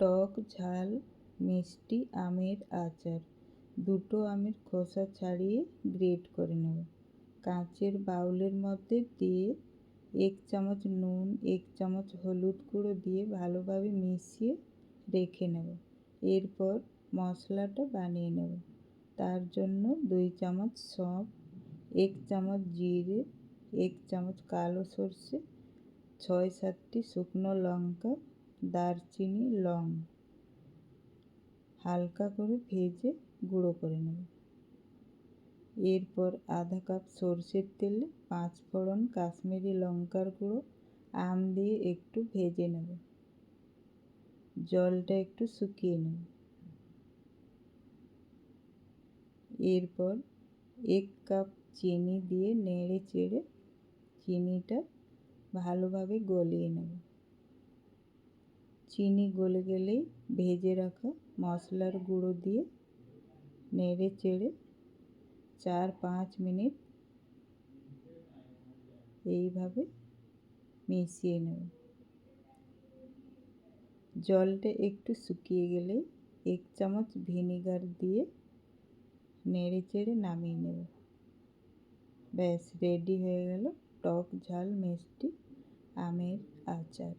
টক ঝাল মিষ্টি আমের আচার। দুটো আমের খোসা ছাড়িয়ে গ্রেট করে নেব। কাঁচের বাউলের মধ্যে দিয়ে 1 চামচ নুন 1 চামচ হলুদ গুঁড়ো দিয়ে ভালোভাবে মিশিয়ে রেখে নেব। এরপর মশলাটা বানিয়ে নেব। তার জন্য 2 চামচ সঁফ, 1 চামচ জিরে, 1 চামচ কালো সর্ষে, 6-7টি শুকনো লঙ্কা, দারচিনি, লং হালকা করে ভেজে গুঁড়ো করে নেব। এরপর আধা কাপ সরষের তেলে 5 ফোড়ন, কাশ্মীরি লঙ্কার গুঁড়ো, আম দিয়ে একটু ভেজে নেব। জলটা একটু শুকিয়ে নেব। এরপর 1 কাপ চিনি দিয়ে নেড়ে চেড়ে চিনিটা ভালোভাবে গলিয়ে নেব। চিনি গলে গেলেই ভেজে রাখা মশলার গুঁড়ো দিয়ে নেড়ে চেড়ে 4-5 মিনিট এইভাবে মিশিয়ে নেব। জলটা একটু শুকিয়ে গেলে 1 চামচ ভিনেগার দিয়ে নেড়ে চেড়ে নামিয়ে নেব। ব্যাস রেডি হয়ে গেল টক ঝাল মিষ্টি আমের আচার।